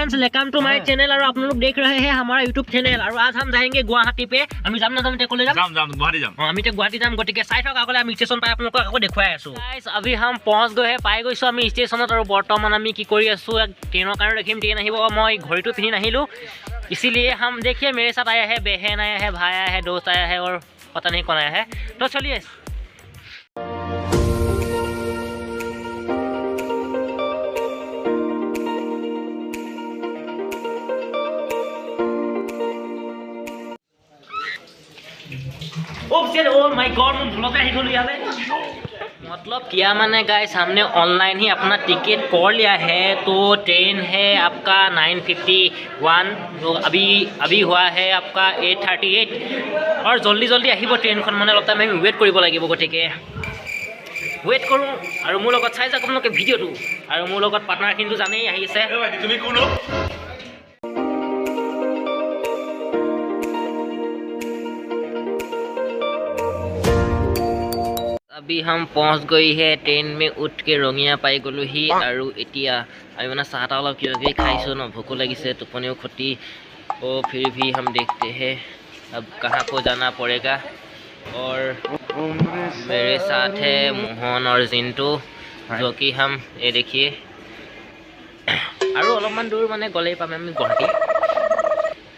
Friends, welcome to my channel और आप लोग देख रहे हैं हमारा यूट्यूब चैनल। और आज हम जाएंगे गुवाहाटी पे। আমি যাম না যাম তে কলে যাম গুৱাহাটী যাম। আমি তে গুৱাহাটী যাম, গটিকে চাই থাক আগলে আমি স্টেশন পাই আপোনালোকক আকৌ দেখুৱাই আছো। গাইস अभी हम पहुंच गए हैं, पाई গৈছো আমি স্টেशনত। और বৰ্তমান আমি কি কৰি আছো, ট্ৰেইনৰ কাৰণে ৰখিম, ট্ৰেইন আহিব। মই ঘড়ीটো পিন্ধি নাহিলো, इसीलिए हम देखिए मेरे साथ आया है बहन, आया है भाई, आया है दोस्त, आया है और पता नहीं कौन आया है। तो चलिए मतलब क्या माने गाइस, हमने ऑनलाइन ही अपना टिकट कर लिया है। तो ट्रेन है आपका 9:51, तो अभी हुआ है आपका 8:38 और जल्दी जल्दी आहिब ट्रेनखन। माने लगता है वेट কৰিব লাগিব, গতিকে वेट करूँ। और मोर লগত চাই যাওক আপোনালোকে ভিডিঅ'টো। আৰু মোৰ লগত পাৰ্টনাৰখিনিটো জানেই আহি আছে। তুমি কোন? अभी हम पहुँच गई है ट्रेन में, उठ के रंगिया पाई गलो ही। और इतना अभी मैंने चाह ता अलग किबा खाइसो न, भोको लगिसे, टोपनियो खटी। और फिर भी हम देखते हैं अब कहाँ को जाना पड़ेगा। और मेरे साथ है मोहन और जिंटू, जो कि हम ये देखिए और अलपमान दूर माने गले पाम आम गुवाहाटी।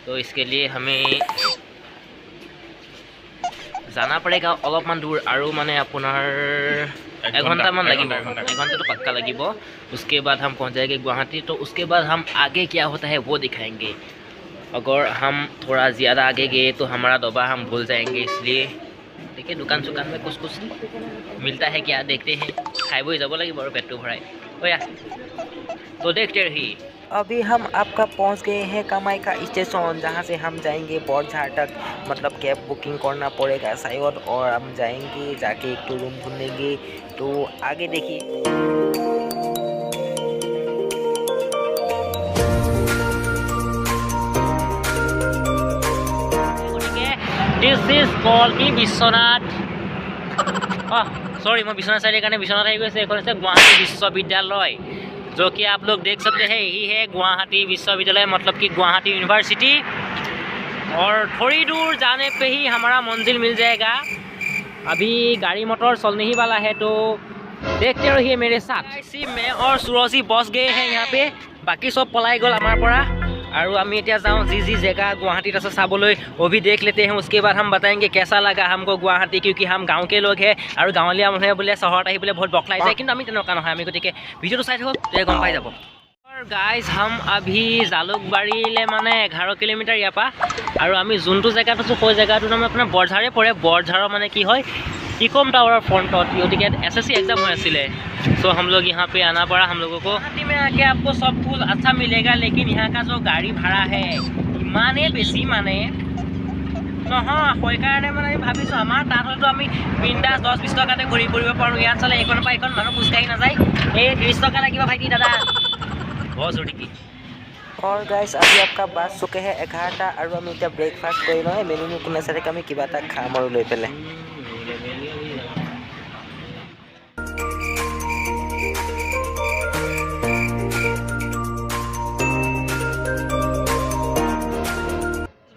तो इसके लिए हमें जाना पड़ेगा अलपमान दूर। और माने अपनार 1 घंटा मान लगे, 1 घंटा तो पक्का लगे। उसके बाद हम पहुंच जाएंगे गुवाहाटी। तो उसके बाद हम आगे क्या होता है वो दिखाएंगे। अगर हम थोड़ा ज़्यादा आगे गए तो हमारा दबा हम भूल जाएंगे, इसलिए देखिए दुकान में कुछ मिलता है क्या, देखते हैं। खाई बोई जब लगे और पेट भराए हो या। तो देखते रहिए। अभी हम आपका पहुंच गए हैं कामाख्या स्टेशन, जहां से हम जाएंगे बड़झाड़ तक। मतलब कैब बुकिंग करना पड़ेगा शायद, और हम जाएंगे, जाके एक तो रूम ढूंढेंगे। तो आगे देखिए। This is called Vishwanath. Sorry, मैं विश्वनाथ साइड कारण विश्वनाथ आई गई। गुवाहाटी विश्वविद्यालय, जो कि आप लोग देख सकते हैं, यही है गुवाहाटी विश्वविद्यालय, मतलब कि गुवाहाटी यूनिवर्सिटी। और थोड़ी दूर जाने पे ही हमारा मंजिल मिल जाएगा। अभी गाड़ी मोटर चलने ही वाला है, तो देखते रहिए मेरे साथ। मैं और सूरजी बस गए हैं यहाँ पे, बाकी सब पलाई गल हमारे परा। और आमी एतिया जाऊँ जी जगह गुवाहाटी से चाबले, वो भी देख लेते हैं। उसके बाद हम बताएंगे कैसा लगा हमको गुवाहाटी, क्योंकि हम गाँव के लोग हैं। और गाँवलिया मानुहे बोले शहर आई बोले बहुत बखलाई जाए, किन्तु आमी तेनका নহয়। आमी गतिके भिडिओ चाई थाকক, तेतिया गम पाई যাব। और गाइज हम अभी जालुकबारीले माने 11 किलोमीटर यहाँ। और आमी जोनटो जगह आছো সেই जगहটো नाम अपना बड़झारे पड़े। बड़झार माने कि है टिकम टावर फ्रंटत, गतिके SSC एग्जाम हो आছিলে। सो हम लोग यहाँ पे आना पड़ा हम लोगों को। गुवाहाटी में आके आपको सब कुछ अच्छा मिलेगा, लेकिन यहाँ का जो गाड़ी भाड़ा है इमाने बेसी माने নহয়। সেইকাৰণে মানে আমি ভাবিছোঁ আমাৰ তাত হয়তো আমি বিন্দাছ 10-20 টকাতে ঘূৰি ফুৰিব পাৰোঁ। ইয়াত চলে এইখন পৰা এইখন মানুহ খোজকাঢ়ি নাযায়। এই 30 টকা লাগিব ভাইটি দাদা, बहुत जोड़ी की। और गाइस अभी आपका बात चुके हैं 11टा। और आम इतना ब्रेकफास्ट कर लो मेनू नुकुना सारे आम क्या खाम और लै पे।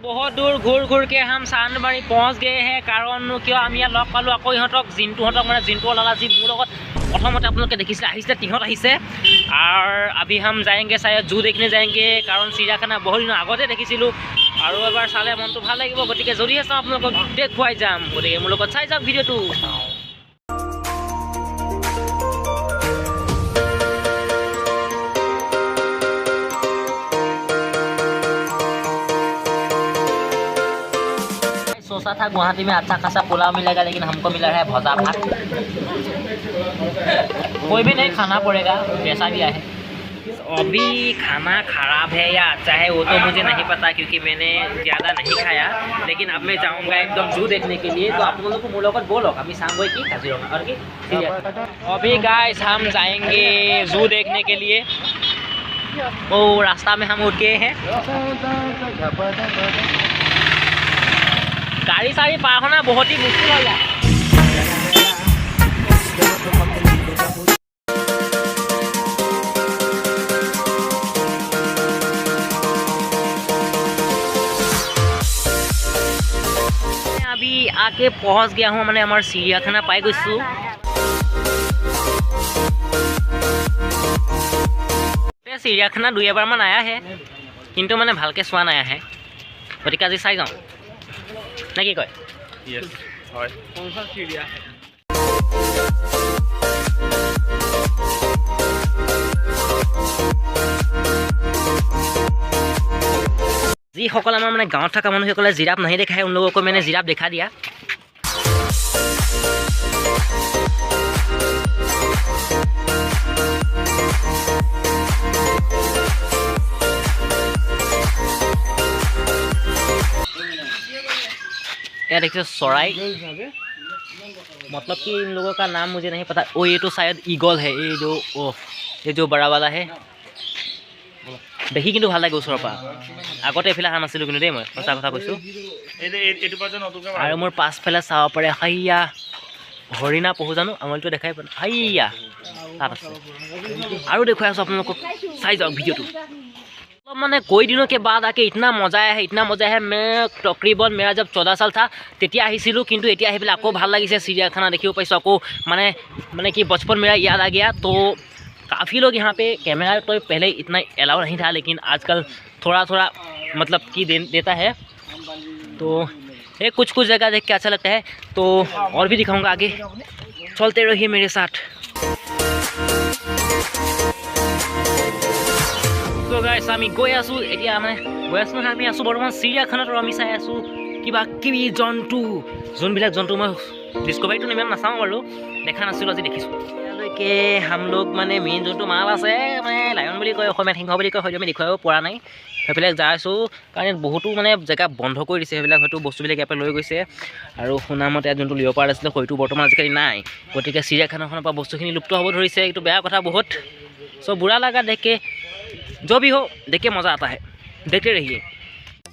बहुत दूर घूर के हम चांदमारी पहुँच गए हैं। कारण क्यों आम यहाँ लग पालो আকৌ इहतक जिंटूहतक, মানে जिंटू लगा जी मोर লগত प्रथमते आपलोग देखिए तिहत आहिसे। और अभी हम जाएंगे शायद जू देखने जाएंगे, कारण चिड़ियाखाना बहुत दिन आगते देखिছিলোঁ। और एबार चाले मनটো ভাল লাগিব, गतिके जदिহে चाওঁ आपलोगक देखुवाई जाम। गतिके मोर লগত চাই যাওক ভিডিঅ'টো। सोचा था गुवाहाटी में अच्छा खासा पुलाव मिलेगा, लेकिन हमको मिला है भजा भात। कोई भी नहीं, खाना पड़ेगा जैसा भी है। अभी खाना खराब है या अच्छा है वो तो मुझे नहीं पता, क्योंकि मैंने ज़्यादा नहीं खाया। लेकिन अब मैं जाऊंगा एकदम जू देखने के लिए। तो आप लोगों को मुलाकात बोलो अभी सांगो की काजीरंगा और की। अभी गाइस हम जाएंगे जू देखने के लिए। वो रास्ता में हम उठ गए हैं। गाड़ी साड़ी पार होना बहुत ही मुश्किल हो जाए। के पहुँच गया हूँ মানে আমাৰ চিৰিয়াখানা পাই গৈছোঁ। চিৰিয়াখানা 2-এবাৰ মান আয়াহে কিন্তু মানে ভালকৈ চোৱা নাই আহে, গতিকে আজি চাই যাওঁ নে কি কয়? হয় যিসকল আমাৰ মানে গাঁৱত থকা মানুহসকলে জিৰাফ নাহি দেখায় উন লোগों को मैंने जिराफ देखा दिया। क्या देखते सराय, मतलब कि इन लोगों का नाम मुझे नहीं पता। ओ ये तो शायद ईगल है, ये जो बड़ा वाला है। দেখি কিন্তু ভাল লাগে ওচৰৰ পৰা। আগতে এফালে অহা নাছিলোঁ কিন্তু দেই, মই সঁচা কথা কৈছোঁ। আৰু মোৰ পাছফালে চাব পাৰে হাইয়া হৰিণা পহু জানো, আঙুলিটো দেখাই পোৱা হাইয়া তাত আছে। আৰু দেখুৱাই আছোঁ আপোনালোকক, চাই যাওক ভিডিঅ'টো। মানে कोई दिनों के बाद आके इतना मजा आया है। मैं तकरीबन मेरा जब 14 साल था তেতিয়া আহিছিলোঁ, কিন্তু এতিয়া আহি পেলাই আকৌ ভাল লাগিছে। চিৰিয়াখানা দেখিব পাইছোঁ আকৌ, মানে कि बचपन मेरा याद आ गया। तो काफ़ी लोग यहाँ पे कैमरा तो पहले इतना अलाउ नहीं था, लेकिन आजकल थोड़ा मतलब कि देता है। तो ये कुछ जगह देख के अच्छा लगता है, तो और भी दिखाऊंगा आगे, चलते रहिए मेरे साथ। तो गाइस আমি গৈ আছোঁ এতিয়া, মানে গৈ আছোঁ নহয়, আমি আছোঁ বৰ্তমান চিৰিয়াখানাত। আৰু আমি চাই আছোঁ কিবা কিবি জন্তু, যোনবিলাক জন্তু মই ডিস্কভাৰীটো ইমান নাচাওঁ বাৰু, দেখা নাছিলোঁ, আজি দেখিছোঁ। এতিয়ালৈকে হামলোক মানে মেইন যোনটো মাল আছে, মানে লায়ন বুলি কয়, অসমীয়াত সিংহ বুলি কয়, হয়তো আমি দেখুৱাব পৰা নাই। সেইবিলাক যাই আছোঁ কাৰণ ইয়াত বহুতো মানে জেগা বন্ধ কৰি দিছে, সেইবিলাক হয়তো বস্তুবিলাক ইয়াৰ পৰা লৈ গৈছে। আৰু শুনামতে ইয়াত যোনটো লিঅ'পাৰ্ড আছিলে হয়তো বৰ্তমান আজিকালি নাই, গতিকে চিৰিয়াখানাখনৰ পৰা বস্তুখিনি লুপ্ত হ'ব ধৰিছে। এইটো বেয়া কথা बहुत। सो बुरा लगा देख के, जो भी हो देख के मज़ा आता है, देखते रहिए।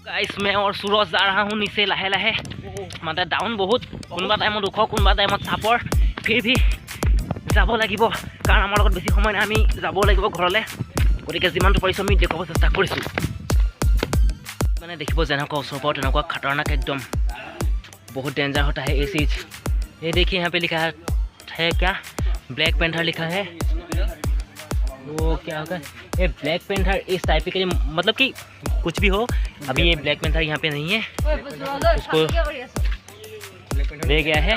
गाइस मैं और सूरज जा रहा हूँ नीचे लाहे लाहे, मतलब डाउन बहुत, कोनबा टाइमत ওখ, कोनबा टाइमत চাপৰ, फिर भी যাব লাগিব কাৰণ আমাৰ লগত বেছি সময় নাই, আমি যাব লাগিব ঘৰলৈ। গতিকে যিমানটো পাৰিছোঁ আমি দেখুৱাব চেষ্টা কৰিছোঁ। মানে দেখিব যেনেকুৱা ওচৰৰ পৰা তেনেকুৱা खतरनाक एकदम, बहुत डेंजर होता है ये चीज़। ये देखिए यहाँ पे लिखा है क्या, ब्लैक पैंथर लिखा है। वो क्या होगा ये ब्लैक पैंथर, इस टाइप के लिए, मतलब कि कुछ भी हो, अभी ये ब्लैक पैंथर यहाँ पे नहीं है, उसको ले गया है।